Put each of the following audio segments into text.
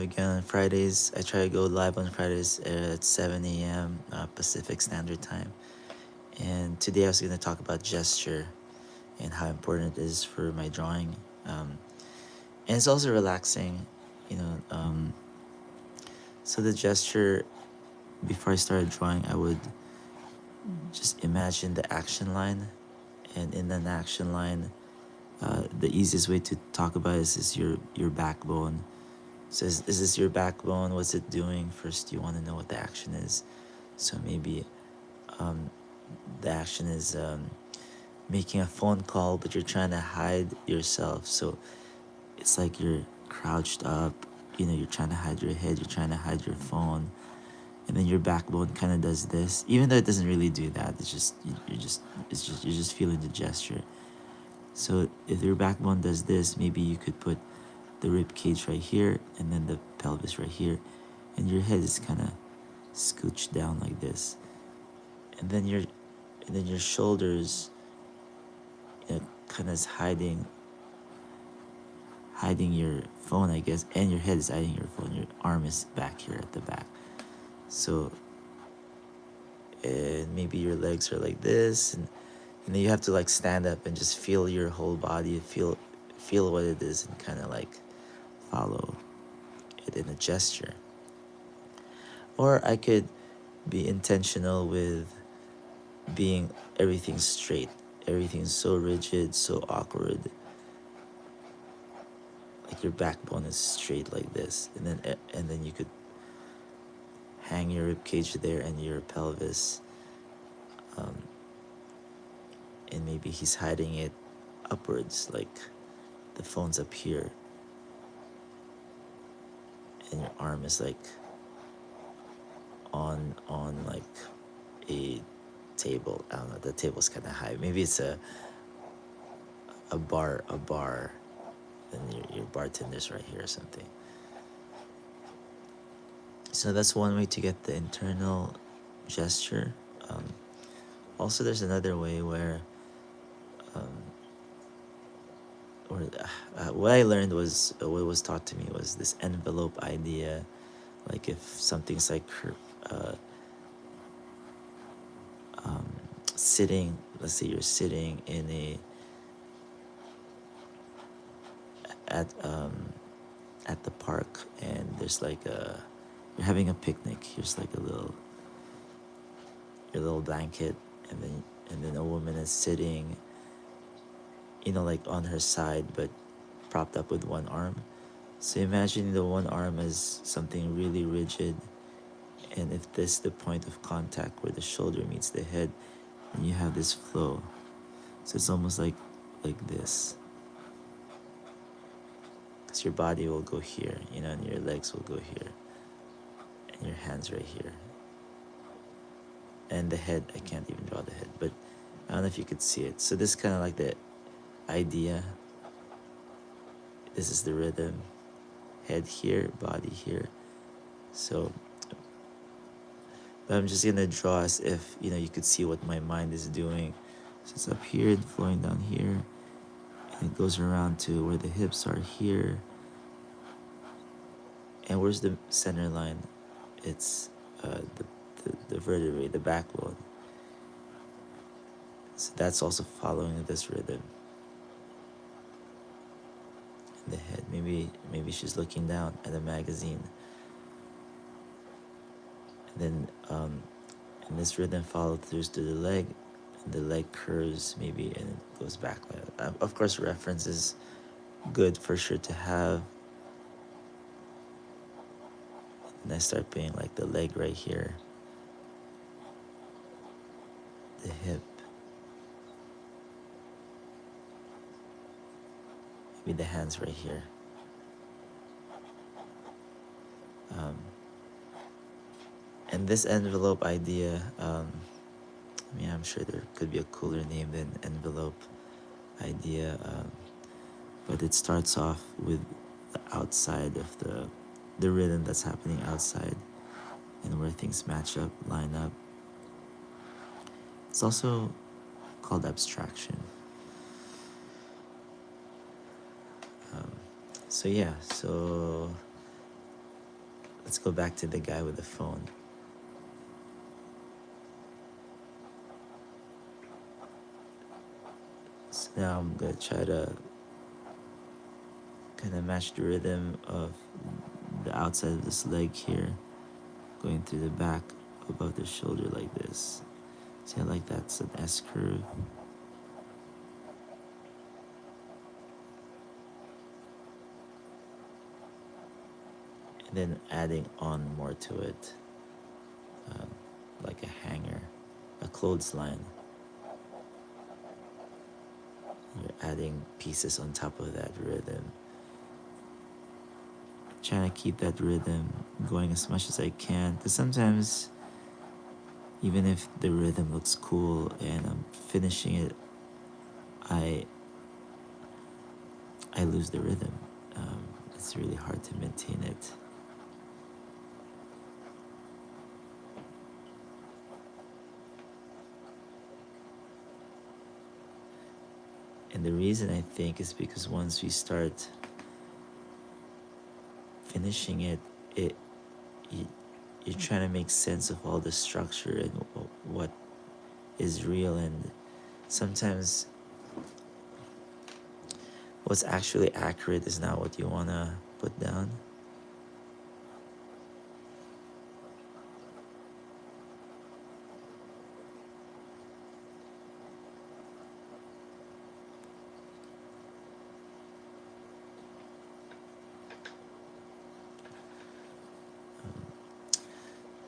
again on Fridays. I try to go live on Fridays at 7 a.m. Pacific Standard Time. And today I was going to talk about gesture and how important it is for my drawing. And it's also relaxing, you know. So the gesture, before I started drawing, I would just imagine the action line. And in an action line, the easiest way to talk about it is your backbone. So is this your backbone? What's it doing? First, you want to know what the action is. So maybe the action is making a phone call, but you're trying to hide yourself. So it's like you're crouched up. You're trying to hide your head. You're trying to hide your phone, and then your backbone kind of does this, even though it doesn't really do that. It's just you're just feeling the gesture. So if your backbone does this, maybe you could put the rib cage right here and then the pelvis right here, and your head is kind of scooched down like this, and then your shoulders, kind of is hiding your phone, I guess, and your head is hiding your phone. Your arm is back here at the back. So, and maybe your legs are like this, and then you have to like stand up and just feel your whole body, feel what it is, and kind of like follow it in a gesture. Or I could be intentional with being everything straight, everything so rigid, so awkward. Like your backbone is straight like this, and then you could hang your rib cage there and your pelvis, and maybe he's hiding it upwards, like the phone's up here, and your arm is like on like a table. I don't know. The table's kind of high. Maybe it's a bar, and your bartender's right here or something. So that's one way to get the internal gesture. Also, there's another way where, what I learned was, what was taught to me was this envelope idea. Like if something's like uh, sitting, let's say you're sitting in at the park, and there's like you're having a picnic. Here's like your little blanket, and then a woman is sitting, like on her side, but propped up with one arm. So imagine the one arm as something really rigid, and if this is the point of contact where the shoulder meets the head, and you have this flow. So it's almost like this, because your body will go here, and your legs will go here, and your hands right here, and the head. I can't even draw the head, but I don't know if you could see it. So this is kind of like the idea. This is the rhythm. Head here, body here. So, but I'm just gonna draw as if you could see what my mind is doing. So it's up here, flowing down here, and it goes around to where the hips are here. And where's the center line? It's the vertebrae, the backbone. So that's also following this rhythm. And the head, maybe she's looking down at a magazine. And then and this rhythm follows through to the leg, and the leg curves maybe, and it goes back. Of course, reference is good for sure to have. And I start putting like the leg right here, the hip, maybe the hands right here. And this envelope idea, I'm sure there could be a cooler name than envelope idea, but it starts off with the outside of the rhythm that's happening outside, and where things match up, line up. It's also called abstraction. So let's go back to the guy with the phone. So now I'm gonna try to kind of match the rhythm of the outside of this leg here, going through the back above the shoulder like this. See, like that's an S curve. And then adding on more to it, like a hanger, a clothesline. You're adding pieces on top of that rhythm. Trying to keep that rhythm going as much as I can. Because sometimes, even if the rhythm looks cool and I'm finishing it, I lose the rhythm. It's really hard to maintain it. And the reason I think is because once we start finishing it, you're trying to make sense of all the structure and what is real, and sometimes what's actually accurate is not what you want to put down.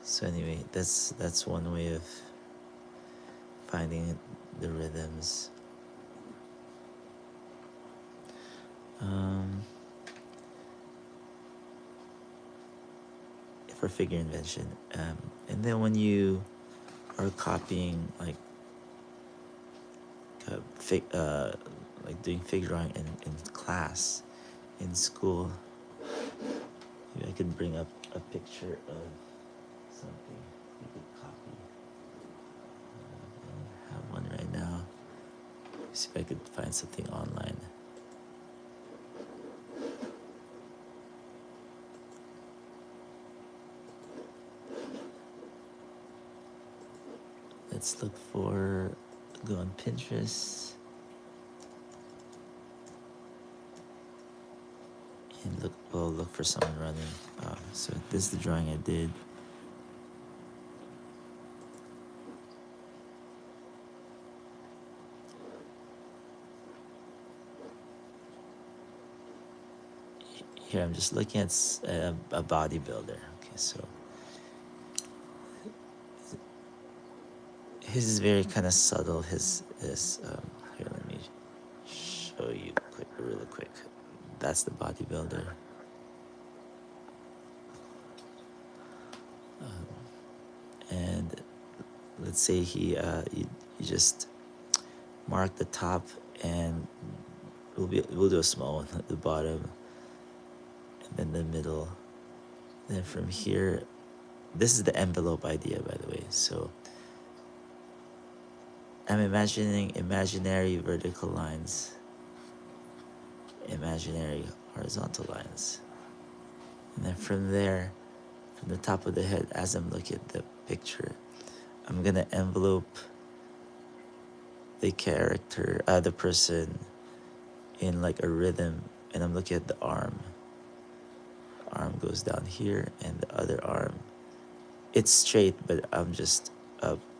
So anyway, that's one way of finding the rhythms. For figure invention, and then when you are copying like like doing figure drawing in class, in school, maybe I could bring up a picture of something you could copy. I don't have one right now. See if I could find something online. Let's look for, go on Pinterest and look for someone running. So this is the drawing I did. Here I'm just looking at a bodybuilder. Okay, so his is very kind of subtle. His here, let me show you really quick. That's the bodybuilder. And let's say you just mark the top, and we'll do a small one at the bottom, and then the middle. Then from here, this is the envelope idea, by the way. So I'm imagining imaginary vertical lines, imaginary horizontal lines. And then from there, from the top of the head, as I'm looking at the picture, I'm gonna envelope the character, the person, in like a rhythm, and I'm looking at the arm. Arm goes down here, and the other arm, it's straight, but I'm just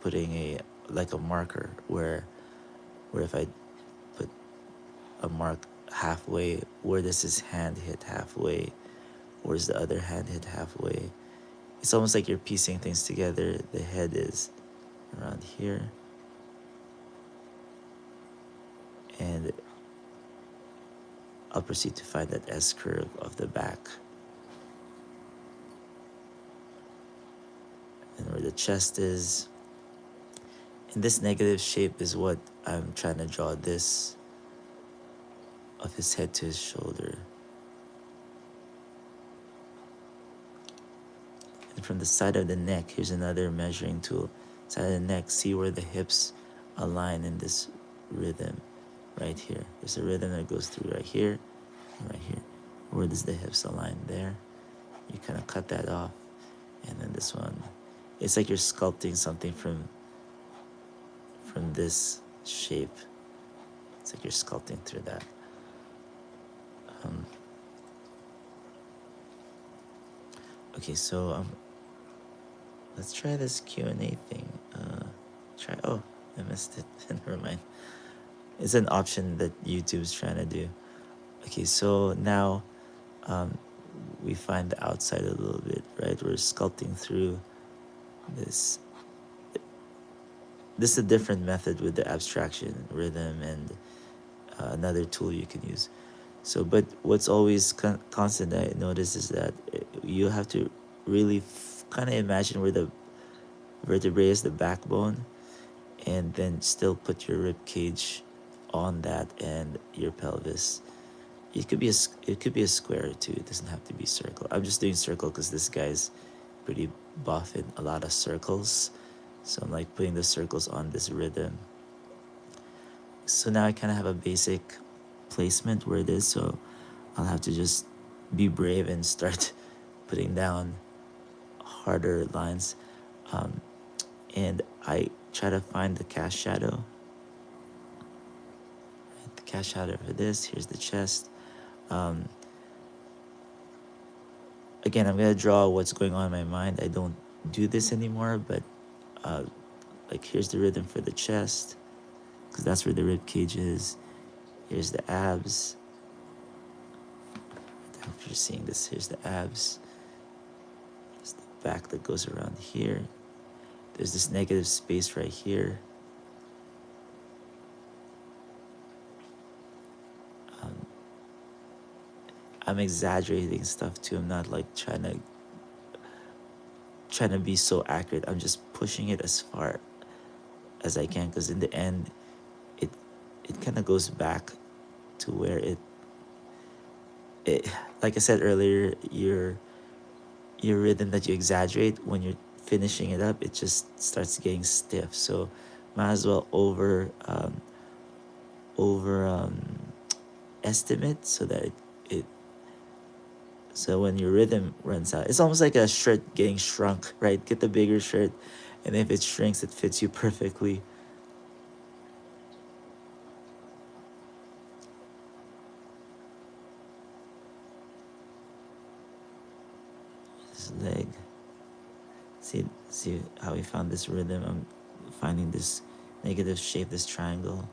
putting a marker where if I put a mark halfway, where does his hand hit halfway? Where's the other hand hit halfway? It's almost like you're piecing things together. The head is around here, and I'll proceed to find that S curve of the back. And where the chest is. And this negative shape is what I'm trying to draw, this of his head to his shoulder. And from the side of the neck, here's another measuring tool. Side of the neck, see where the hips align in this rhythm right here. There's a rhythm that goes through right here and right here. Where does the hips align? There. you kind of cut that off, and then this one, it's like you're sculpting something from this shape. It's like you're sculpting through that. Okay, so let's try this Q&A thing. Try. Oh, I missed it. Never mind. It's an option that YouTube's trying to do. Okay, so now we find the outside a little bit, right? We're sculpting through this. This is a different method with the abstraction, rhythm, and another tool you can use. So, but what's always constant I notice is that you have to really kind of imagine where the vertebrae is, the backbone, and then still put your rib cage on that and your pelvis. It could be a square too. It doesn't have to be circle. I'm just doing circle because this guy's pretty buff in a lot of circles, so I'm like putting the circles on this rhythm. So now I kind of have a basic placement where it is, so I'll have to just be brave and start putting down harder lines. And I try to find the cast shadow. The cast shadow for this. Here's the chest. Again, I'm gonna draw what's going on in my mind. I don't do this anymore, but like here's the rhythm for the chest, because that's where the rib cage is. Here's the abs. I hope you're seeing this. Here's the abs. There's the back that goes around here. There's this negative space right here. I'm exaggerating stuff too. I'm not like trying to be so accurate. I'm just pushing it as far as I can, because in the end, it kind of goes back to where it like I said earlier, your rhythm that you exaggerate, when you're finishing it up, it just starts getting stiff. So might as well over estimate, so that it so when your rhythm runs out, it's almost like a shirt getting shrunk, right? Get the bigger shirt, and if it shrinks, it fits you perfectly. This leg. See how we found this rhythm? I'm finding this negative shape, this triangle.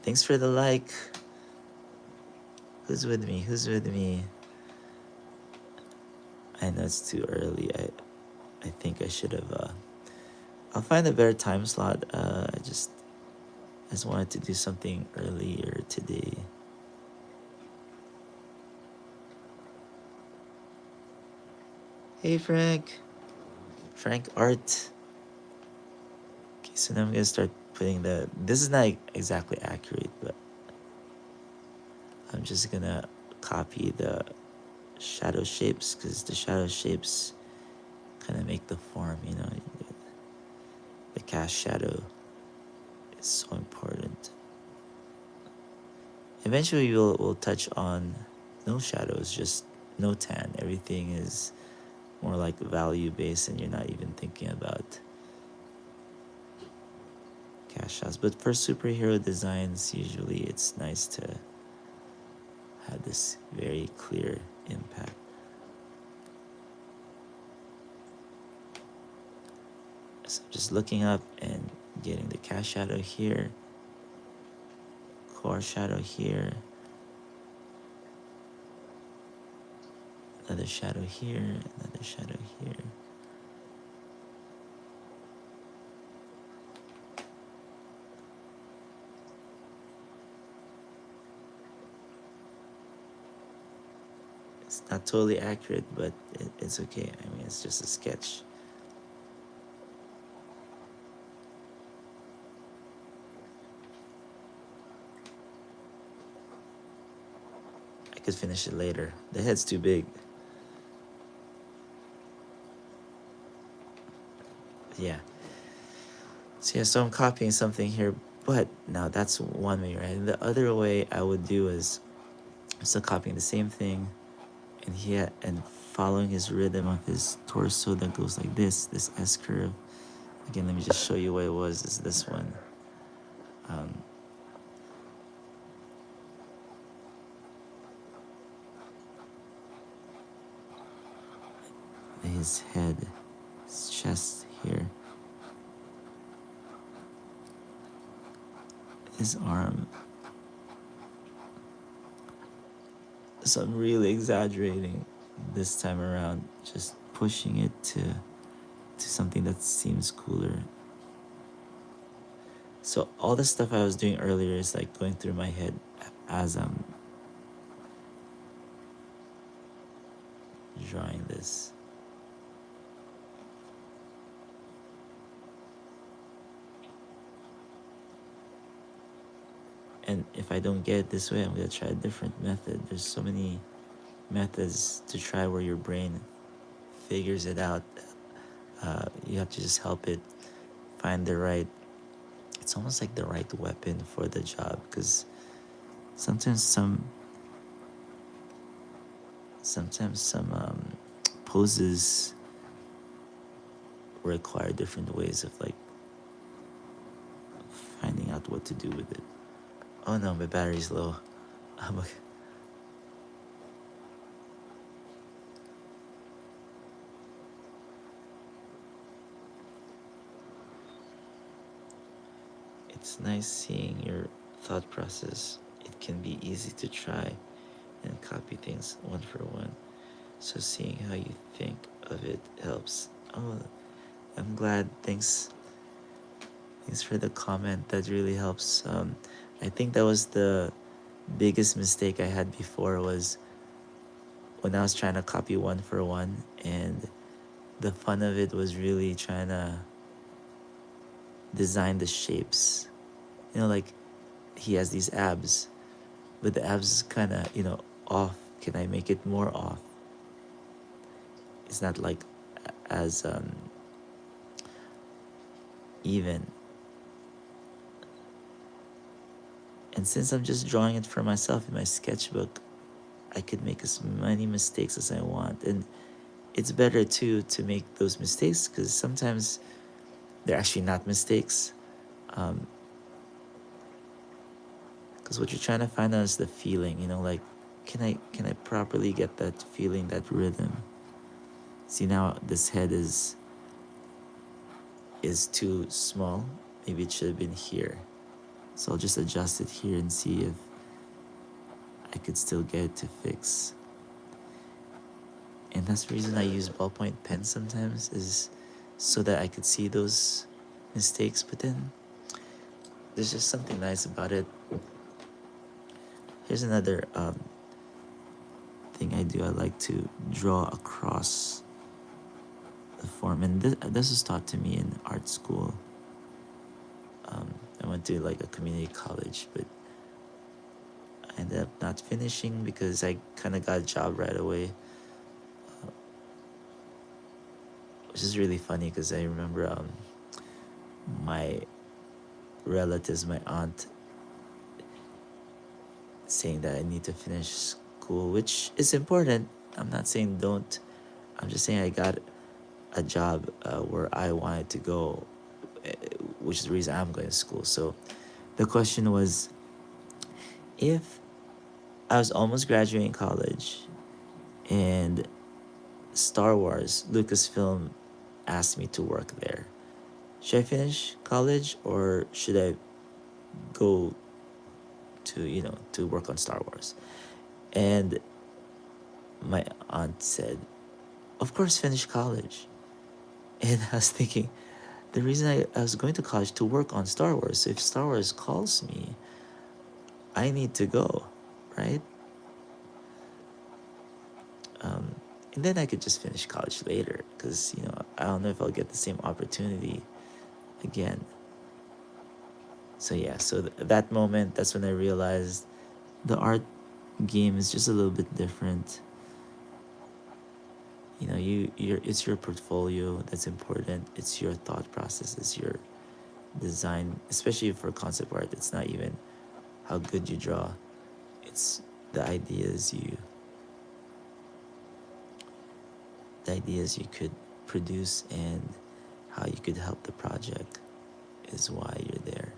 Thanks for the like. Who's with me? Who's with me? I know it's too early. I think I should have. I'll find a better time slot. I just wanted to do something earlier today. Hey Frank. Frank Art. Okay, so now I'm gonna start putting this is not exactly accurate, but I'm just gonna copy the shadow shapes, because the shadow shapes kind of make the form, you know. The cast shadow is so important. Eventually we'll touch on no shadows, just no tan. Everything is more like value based, and you're not even thinking about cast shots. But for superhero designs, usually it's nice to have this very clear impact. So I'm just looking up and getting the cast shadow here, core shadow here, another shadow here, another shadow here. It's not totally accurate, but it's okay. I mean, it's just a sketch. I could finish it later. The head's too big. Yeah. So I'm copying something here, but now that's one way, right? And the other way I would do is I'm still copying the same thing, and and following his rhythm of his torso that goes like this S curve. Again, let me just show you what it was. Is this one. Um, his head, his chest here, his arm. So I'm really exaggerating this time around, just pushing it to something that seems cooler. So all the stuff I was doing earlier is like going through my head as I'm drawing this. And if I don't get it this way, I'm gonna try a different method. There's so many methods to try where your brain figures it out. You have to just help it find the right, it's almost like the right weapon for the job, because sometimes some poses require different ways of like finding out what to do with it. Oh no, my battery's low. I'm okay. It's nice seeing your thought process. It can be easy to try and copy things one for one. So seeing how you think of it helps. Oh, I'm glad. Thanks for the comment. That really helps. I think that was the biggest mistake I had before, was when I was trying to copy one for one, and the fun of it was really trying to design the shapes. Like he has these abs, but the abs is kind of, off. Can I make it more off? It's not like as even. And since I'm just drawing it for myself in my sketchbook, I could make as many mistakes as I want. And it's better too to make those mistakes, because sometimes they're actually not mistakes. Because what you're trying to find out is the feeling, like, can I properly get that feeling, that rhythm? See, now this head is too small. Maybe it should have been here. So I'll just adjust it here and see if I could still get it to fix. And that's the reason I use ballpoint pens sometimes, is so that I could see those mistakes. But then there's just something nice about it. Here's another thing I do. I like to draw across the form, and this was taught to me in art school. I went to like a community college, but I ended up not finishing because I kind of got a job right away, which is really funny because I remember my relatives, my aunt, saying that I need to finish school, which is important. I'm not saying don't. I'm just saying I got a job where I wanted to go, which is the reason I'm going to school. So the question was, if I was almost graduating college and Star Wars, Lucasfilm, asked me to work there, should I finish college or should I go to work on Star Wars? And my aunt said, of course, finish college. And I was thinking, the reason I was going to college to work on Star Wars. So if Star Wars calls me, I need to go, right? And then I could just finish college later, because I don't know if I'll get the same opportunity again. So yeah, so that moment, that's when I realized the art game is just a little bit different. It's your portfolio that's important. It's your thought process. It's your design, especially for concept art. It's not even how good you draw. It's the ideas you could produce and how you could help the project is why you're there.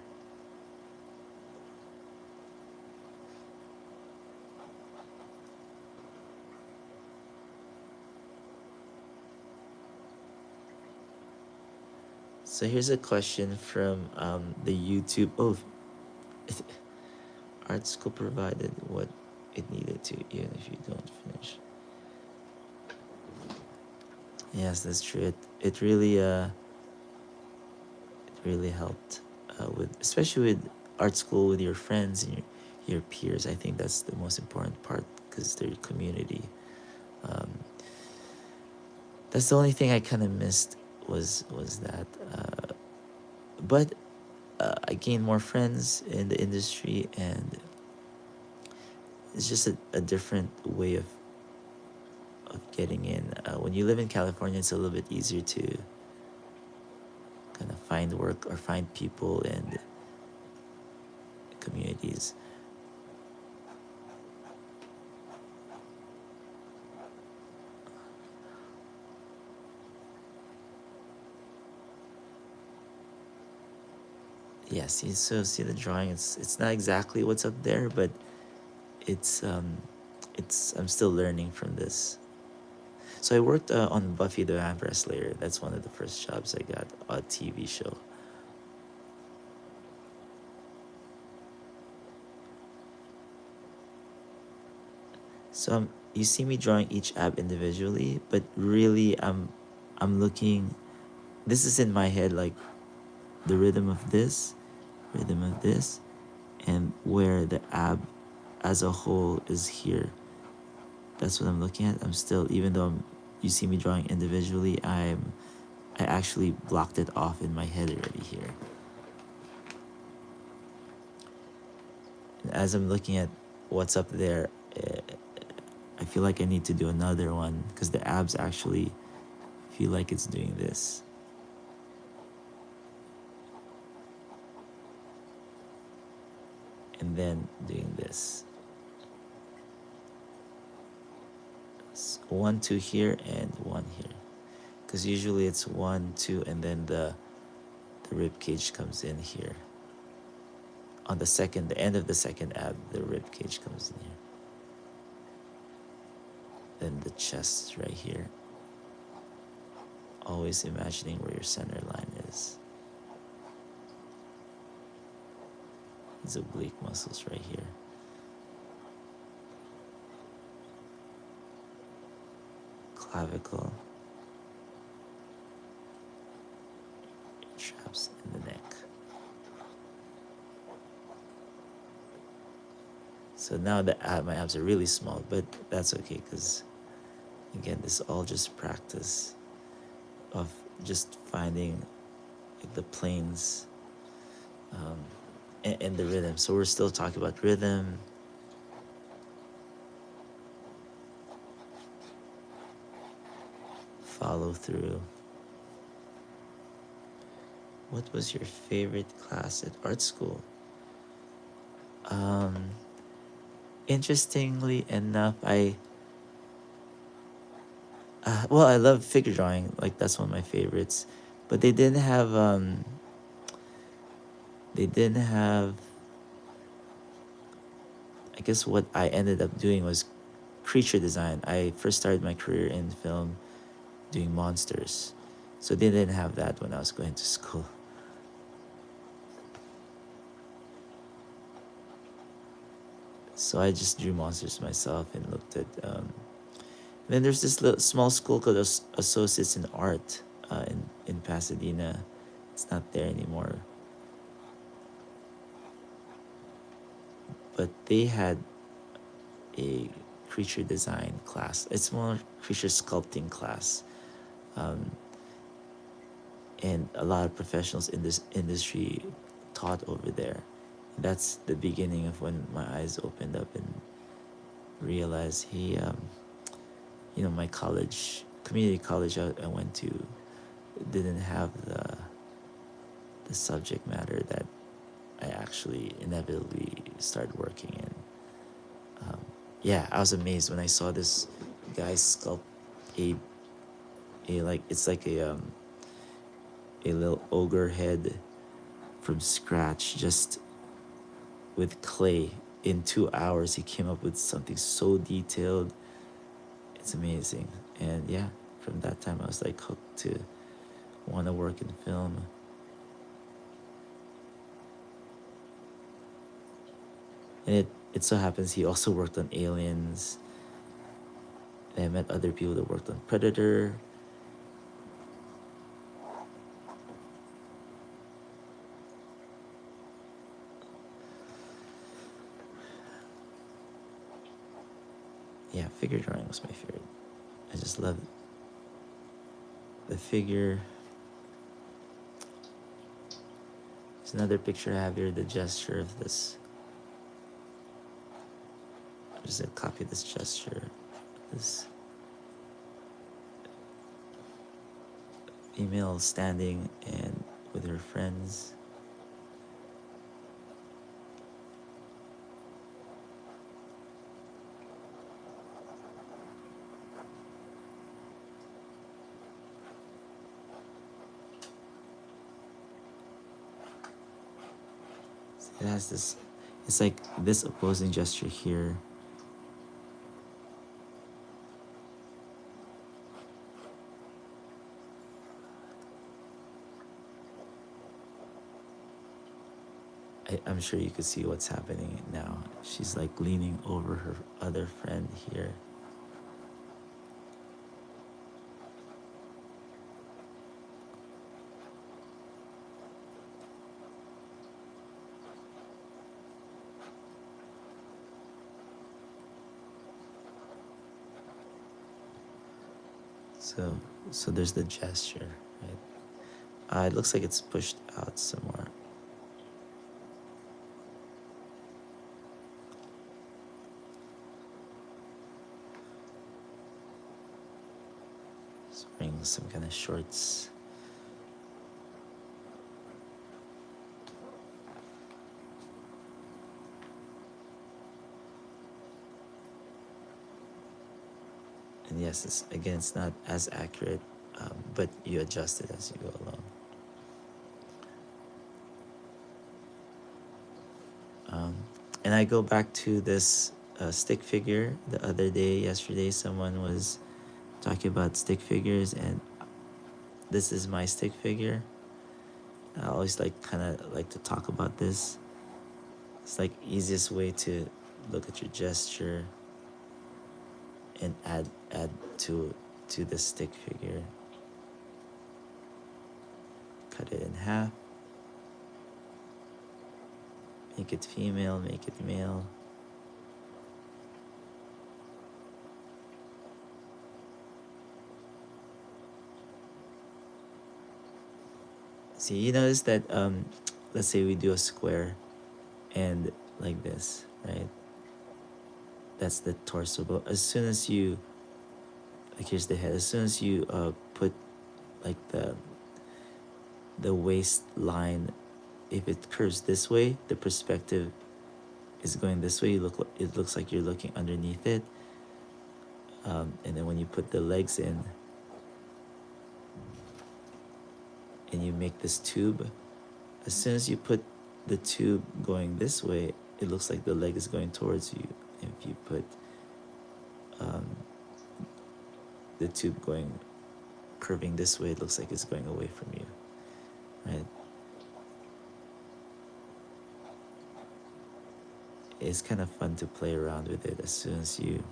So here's a question from the YouTube. Oh, art school provided what it needed to, even if you don't finish. Yes, that's true. It really helped with, especially with art school, with your friends and your peers. I think that's the most important part because they're your community. Um, that's the only thing I kind of missed was that. But I gained more friends in the industry, and it's just a different way of getting in. When you live in California, it's a little bit easier to kind of find work or find people and communities. Yeah, see the drawing. It's not exactly what's up there, but it's um, I'm still learning from this. So I worked on Buffy the Vampire Slayer. That's one of the first jobs I got, a TV show. So you see me drawing each ab individually, but really I'm looking. This is in my head, like the rhythm of this, and where the ab as a whole is here. That's what I'm looking at. I'm still, even though you see me drawing individually, I actually blocked it off in my head already here. And as I'm looking at what's up there, I feel like I need to do another one because the abs actually feel like it's doing this. And then doing this. 1, 2 here and 1 here. Because usually it's 1, 2, and then the rib cage comes in here. On the end of the second ab, the rib cage comes in here. Then the chest right here. Always imagining where your center line is. These oblique muscles right here. Clavicle. Traps in the neck. So now my abs are really small, but that's okay because, again, this is all just practice of just finding the planes and the rhythm. So we're still talking about rhythm. Follow through. What was your favorite class at art school? Interestingly enough, well, I love figure drawing. Like that's one of my favorites. But they didn't have I guess what I ended up doing was creature design. I first started my career in film doing monsters. So they didn't have that when I was going to school. So I just drew monsters myself and looked at. Then there's this little small school called Associates in Art in Pasadena. It's not there anymore. But they had a creature design class. It's more creature sculpting class. And a lot of professionals in this industry taught over there. That's the beginning of when my eyes opened up and realized, hey, my community college I went to didn't have the subject matter that I actually inevitably started working in. yeah, I was amazed when I saw this guy sculpt a like it's like a little ogre head from scratch, just with clay. In 2 hours he came up with something so detailed. It's amazing. And yeah, from that time I was like hooked to want to work in film. And it so happens he also worked on Aliens. And I met other people that worked on Predator. Yeah, figure drawing was my favorite. I just love the figure. There's another picture I have here, the gesture of this. Just a copy of this gesture. This female standing and with her friends. It has this, it's like this opposing gesture here. I'm sure you could see what's happening now. She's like leaning over her other friend here. So, so there's the gesture, right? It looks like it's pushed out somewhere. It's wearing some kind of shorts. And yes, it's not as accurate, but you adjust it as you go along. And I go back to this stick figure. The other day, yesterday, someone was talking about stick figures, and this is my stick figure. I always kind of like to talk about this. It's like easiest way to look at your gesture and add to the stick figure. Cut it in half. Make it female, make it male. See, you notice that let's say we do a square and like this, right? That's the torso. But as soon as you, like, here's the head. As soon as you put like the waistline, if it curves this way, the perspective is going this way. It looks like you're looking underneath it. And then when you put the legs in and you make this tube, as soon as you put the tube going this way, it looks like the leg is going towards you. If you put the tube going curving this way, it looks like it's going away from you, right? It's kind of fun to play around with it as soon as you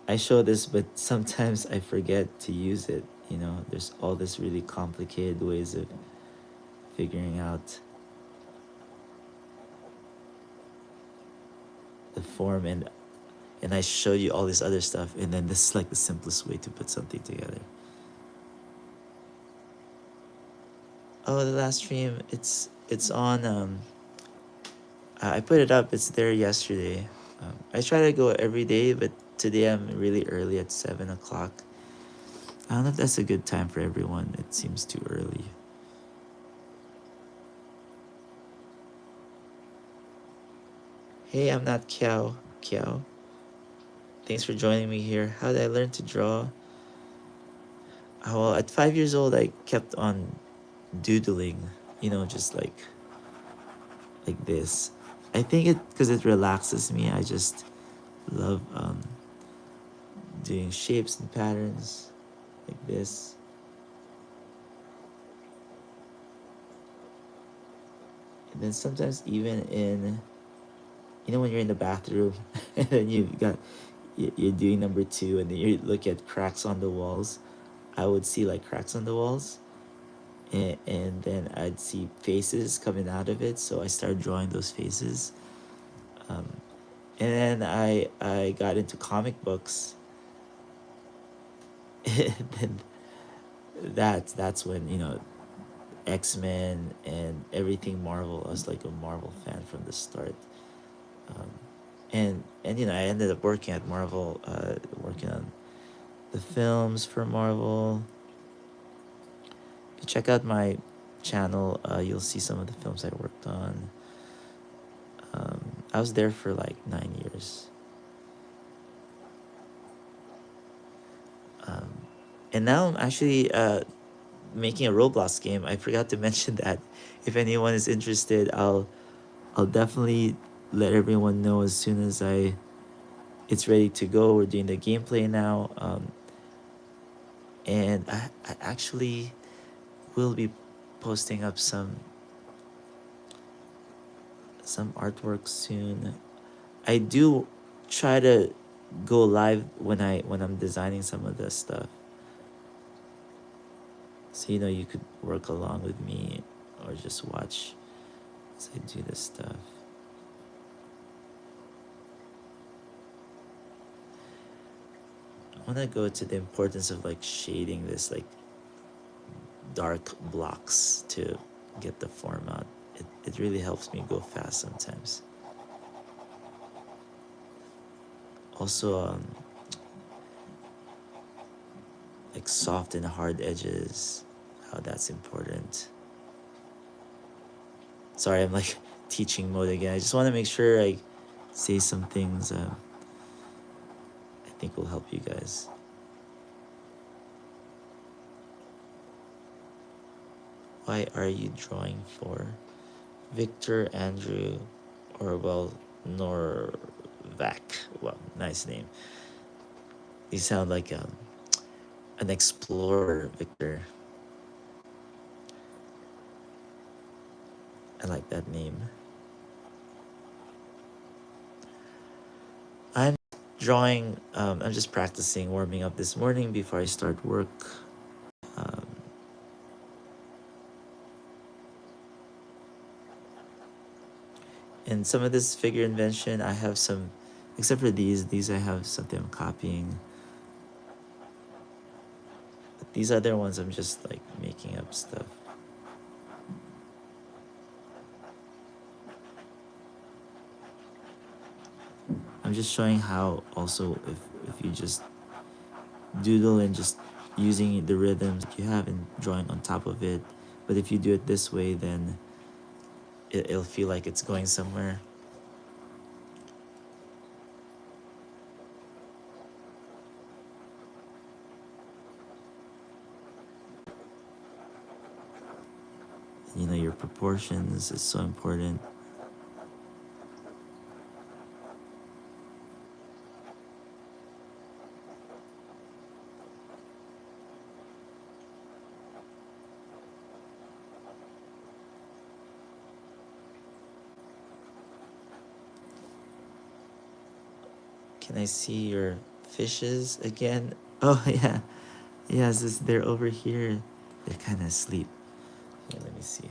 I show this, but sometimes I forget to use it. You know, there's all this really complicated ways of figuring out the form, and I show you all this other stuff, and then this is like the simplest way to put something together. Oh, the last stream, it's on. I put it up. It's there yesterday. I try to go every day, but today I'm really early at 7 o'clock. I don't know if that's a good time for everyone. It seems too early. Hey, I'm not Kiao. Kiao. Thanks for joining me here. How did I learn to draw? Well, at 5 years old, I kept on doodling, just like this. I think it because it relaxes me. I just love doing shapes and patterns like this. And then sometimes even in, when you're in the bathroom and then you're doing number two and then you look at cracks on the walls. I would see like cracks on the walls, and then I'd see faces coming out of it. So I started drawing those faces. Um, and then I got into comic books. And then that's when X-Men and everything Marvel. I was like a Marvel fan from the start. Um, and I ended up working at Marvel, working on the films for Marvel. If you check out my channel, you'll see some of the films I worked on. I was there for like 9 years. Um, and now I'm actually making a Roblox game. I forgot to mention that. If anyone is interested, I'll definitely let everyone know as soon as it's ready to go. We're doing the gameplay now, and I actually will be posting up some artwork soon. I do try to go live when I'm designing some of the stuff. So you could work along with me or just watch as I do this stuff. I want to go to the importance of like shading this like dark blocks to get the form out. It really helps me go fast sometimes. Also, like soft and hard edges, how that's important. Sorry, I'm like teaching mode again. I just want to make sure I say some things I think will help you guys. Why are you drawing for Victor Andrew Orwell Norvac? Well, nice name. You sound like an explorer, Victor. I like that name. I'm drawing, I'm just practicing warming up this morning before I start work. Um, and some of this figure invention, I have some, except for these I have something I'm copying. But these other ones, I'm just like making up stuff. I'm just showing how also if you just doodle and just using the rhythms that you have and drawing on top of it. But if you do it this way, then it'll feel like it's going somewhere. Your proportions is so important. Can I see your fishes again? Oh yeah, yes, they're over here. They're kind of asleep. Here, let me see.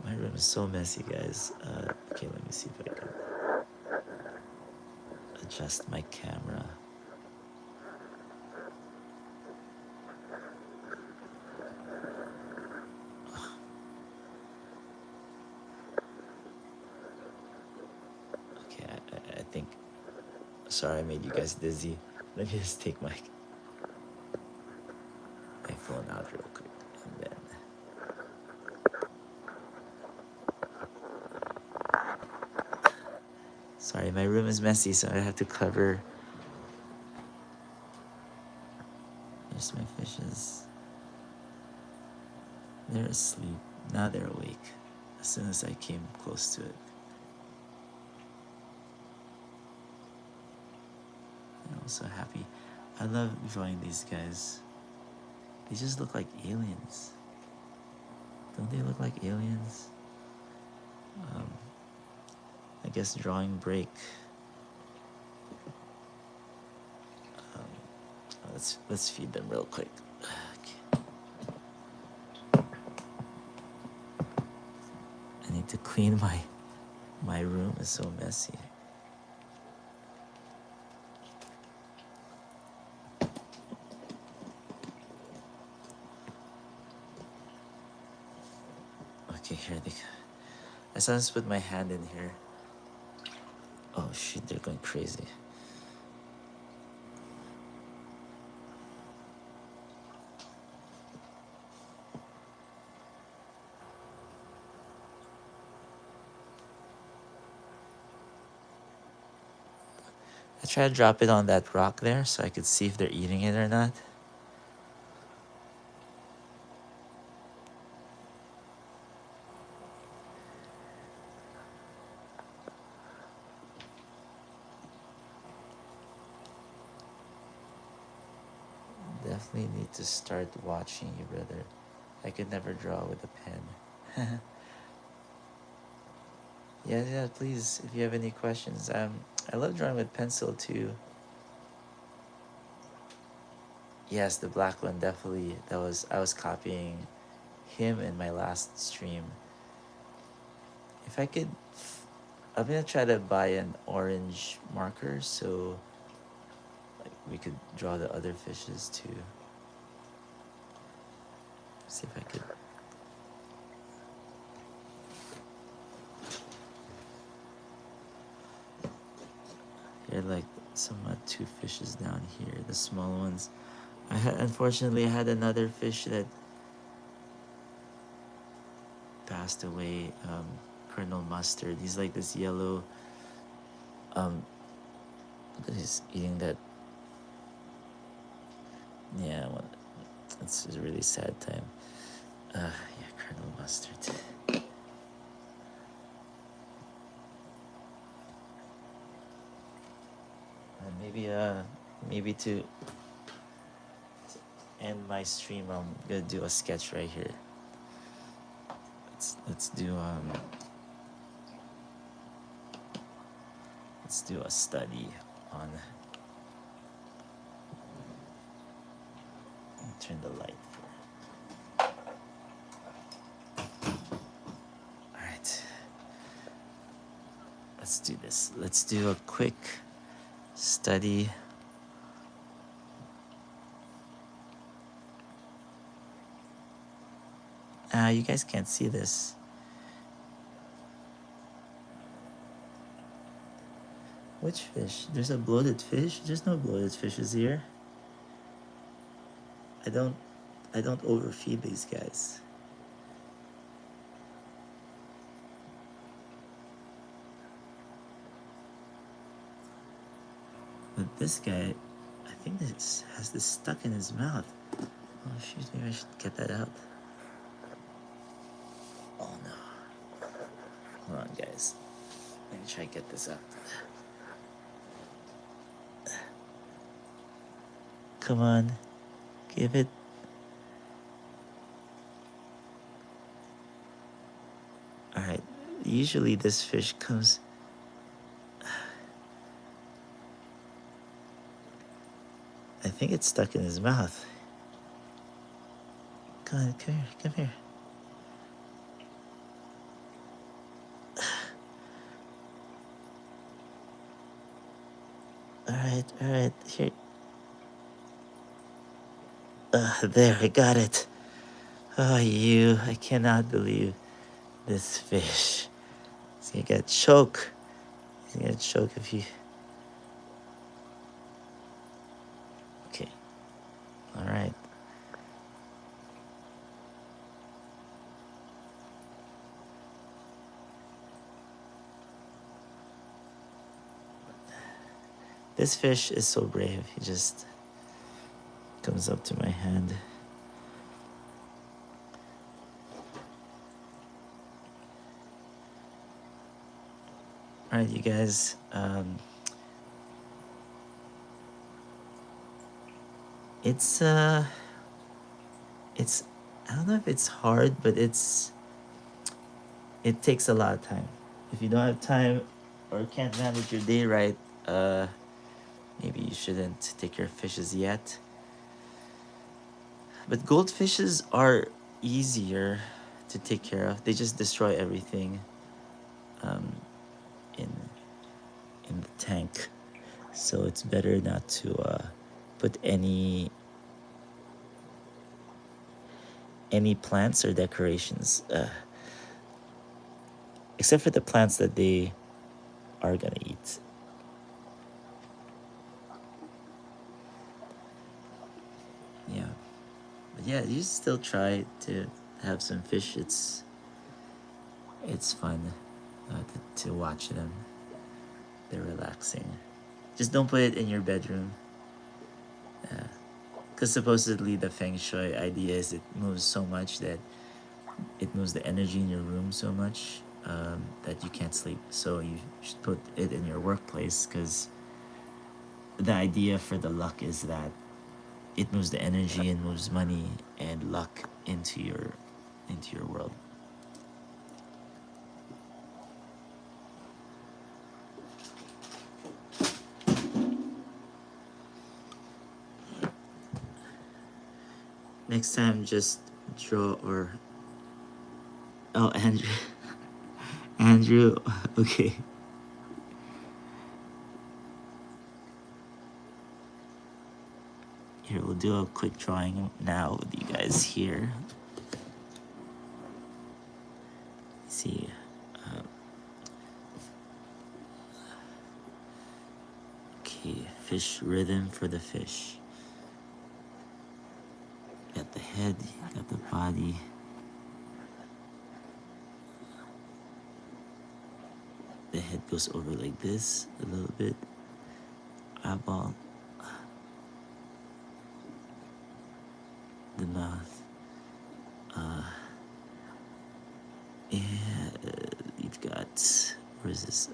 My room is so messy, guys. Okay, let me see if I can adjust my camera. Okay, I think. Sorry, I made you guys dizzy. Let me just take my. Sorry, my room is messy, so I have to cover. There's my fishes. They're asleep. Now they're awake. As soon as I came close to it. I'm so happy. I love drawing these guys. They just look like aliens. Don't they look like aliens? I guess drawing break. Let's feed them real quick. Okay. I need to clean my room. Is so messy. Okay, here they go. I sometimes put my hand in here. Oh shit, they're going crazy. I try to drop it on that rock there so I could see if they're eating it or not. Definitely need to start watching you, brother. I could never draw with a pen. Yeah, please, if you have any questions. I love drawing with pencil too. Yes, the black one, definitely. I was copying him in my last stream. If I could, I'm gonna try to buy an orange marker so like we could draw the other fishes too. See if I could. Here, like some two fishes down here, the small ones. Unfortunately, I had another fish that passed away. Colonel Mustard. He's like this yellow. Look at he's eating that. Yeah, well, it's a really sad time. Yeah, Colonel Mustard. Maybe to end my stream, I'm gonna do a sketch right here. Let's do a study on. Turn the light. All right. Let's do this. Let's do a quick study. You guys can't see this. Which fish? There's a bloated fish? There's no bloated fishes here. I don't overfeed these guys. But this guy, I think this has this stuck in his mouth. Oh shoot, maybe I should get that out. Oh no. Hold on guys. Let me try to get this out. Come on. Give it. Alright. Usually this fish comes. I think it's stuck in his mouth. Come on, come here, come here. Alright, here. There, I got it. Oh, I cannot believe this fish. He's gonna get choke. He's gonna choke if you. Okay. Alright. This fish is so brave. He just comes up to my hand. All right, you guys. It's it's I don't know if it's hard, but it takes a lot of time. If you don't have time or can't manage your day right, maybe you shouldn't take care of fishes yet. But goldfishes are easier to take care of. They just destroy everything um, in in the tank, so it's better not to put any plants or decorations, except for the plants that they are gonna eat. Yeah, but yeah, you still try to have some fish. It's fun to watch them. They're relaxing. Just don't put it in your bedroom. Because supposedly the feng shui idea is it moves so much that it moves the energy in your room so much that you can't sleep. So you should put it in your workplace, because the idea for the luck is that it moves the energy and moves money and luck into your world. Next time, just draw or oh, Andrew, Andrew, okay. Here, we'll do a quick drawing now with you guys here. See, okay, fish rhythm for the fish. Got the head, got the body. The head goes over like this a little bit. Eyeball. The mouth. And you've got, where is this?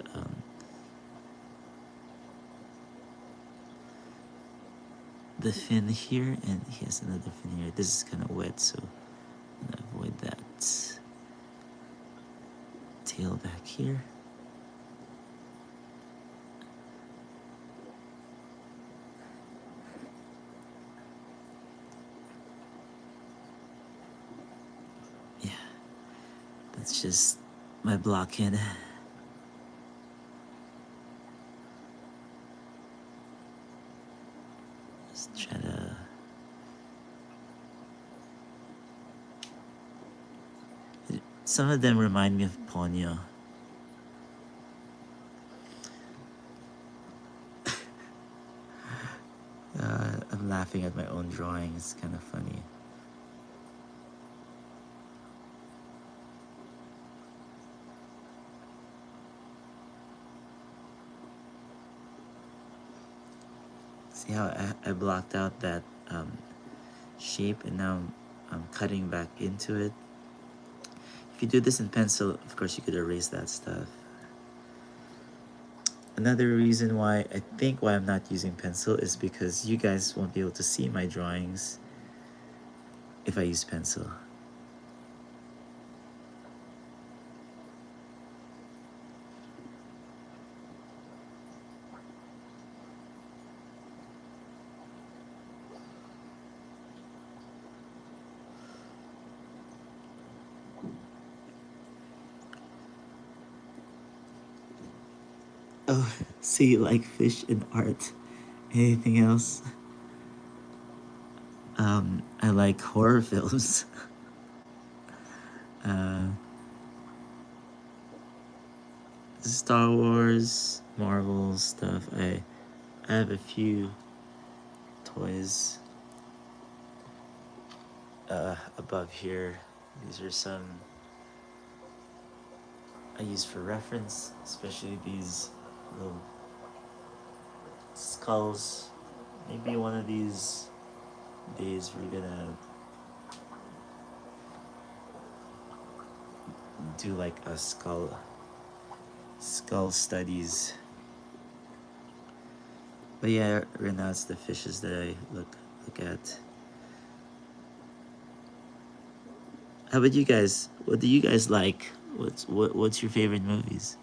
The fin here, and he has another fin here. This is kind of wet, so I'm gonna avoid that. Tail back here. Yeah, that's just my blockhead. Just try to. Some of them remind me of Ponyo. I'm laughing at my own drawing. It's kind of funny. See how I blocked out that shape, and now I'm cutting back into it. If you do this in pencil, of course you could erase that stuff. Another reason why I'm not using pencil is because you guys won't be able to see my drawings if I use pencil. Oh, so you like fish and art. Anything else? I like horror films. uh, Star Wars, Marvel stuff. I have a few toys above here. These are some I use for reference, especially these little skulls. Maybe one of these days we're gonna do like a skull studies. But yeah, right now it's the fishes that I look at. How about you guys? What do you guys like? What's your favorite movies?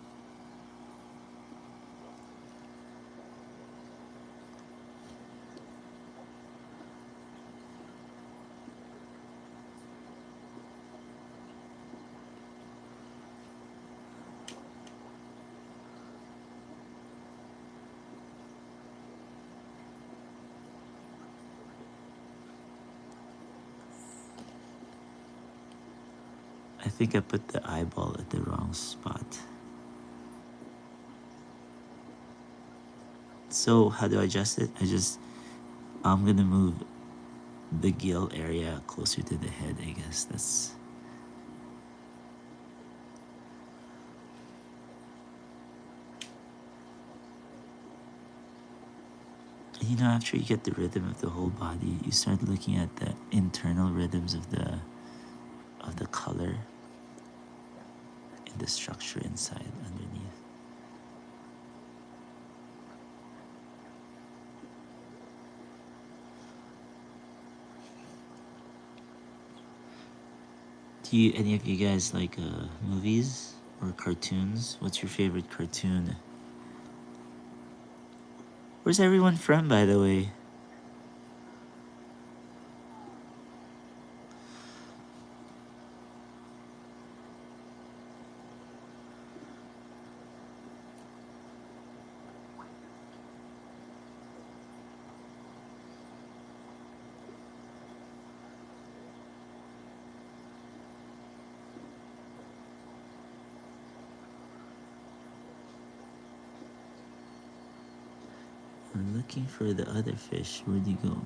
I think I put the eyeball at the wrong spot. So how do I adjust it? I'm gonna move the gill area closer to the head, I guess. That's after you get the rhythm of the whole body, you start looking at the internal rhythms of the color and the structure inside underneath. Do you any of you guys like movies or cartoons? What's your favorite cartoon? Where's everyone from, by the way? I'm looking for the other fish. Where'd you go?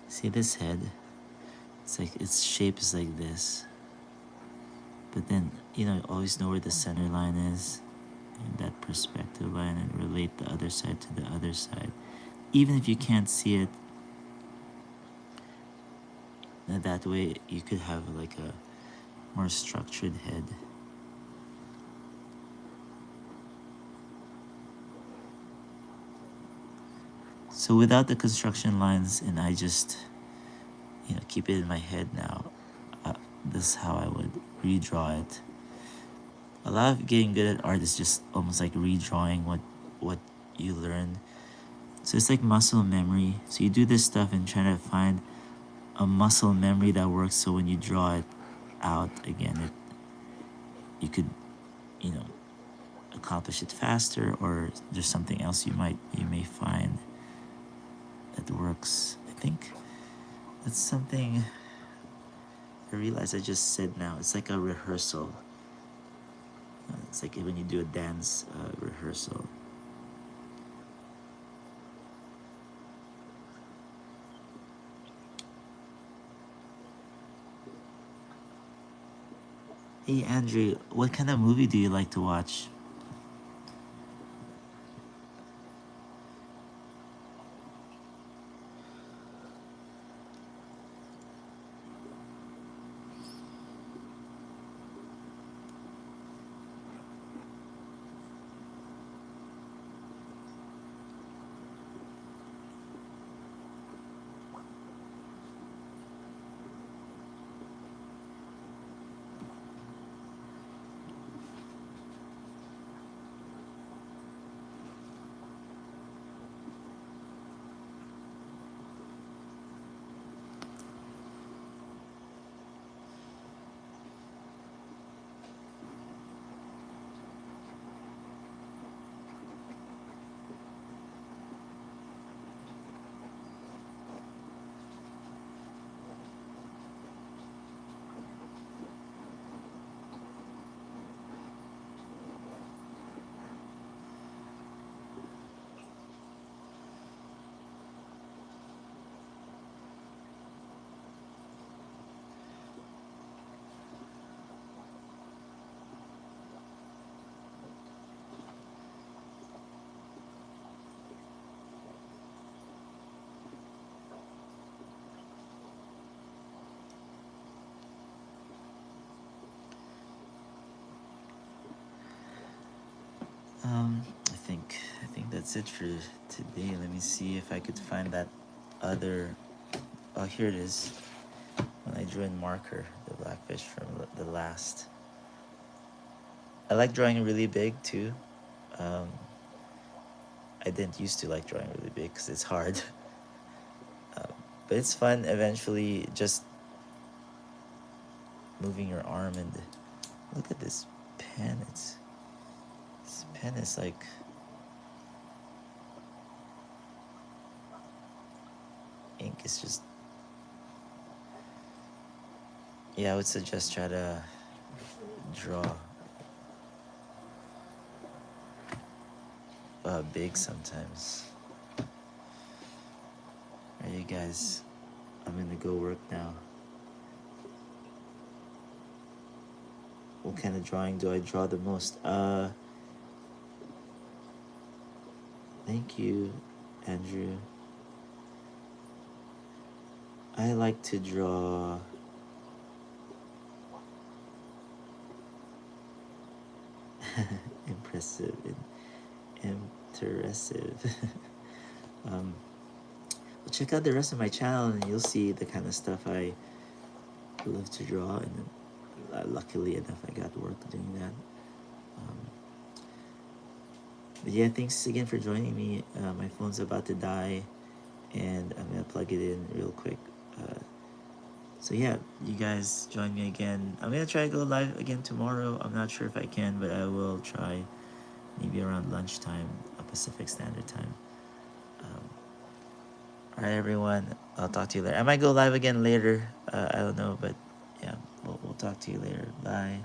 See this head? It's like its shape is like this. But then, always know where the center line is and that perspective line and relate the other side to the other side. Even if you can't see it, that way you could have like a more structured head. So without the construction lines, and I just, keep it in my head now, this is how I would redraw it. A lot of getting good at art is just almost like redrawing what you learned. So it's like muscle memory. So you do this stuff and try to find a muscle memory that works. So when you draw it out again, you could, accomplish it faster, or there's something else you may find that works. I think that's something I realize I just said now. It's like a rehearsal. It's like when you do a dance rehearsal. Hey Andrew, what kind of movie do you like to watch? that's it for today. Let me see if I could find that other. Oh, here it is. When I drew in marker, the blackfish from the last. I like drawing really big too. Um, I didn't used to like drawing really big because it's hard. But it's fun eventually just moving your arm and look at this pen. This pen is like ink is just, yeah, I would suggest try to draw big sometimes. Alright, you guys, I'm gonna go work now. What kind of drawing do I draw the most? Thank you, Andrew. I like to draw impressive and impressive. Well, check out the rest of my channel and you'll see the kind of stuff I love to draw, and luckily enough I got work doing that. But yeah, thanks again for joining me. My phone's about to die and I'm gonna plug it in real quick. So yeah, you guys join me again. I'm gonna try to go live again tomorrow. I'm not sure if I can, but I will try, maybe around lunchtime, Pacific Standard Time. All right, everyone. I'll talk to you later. I might go live again later. I don't know, but yeah, we'll talk to you later. Bye.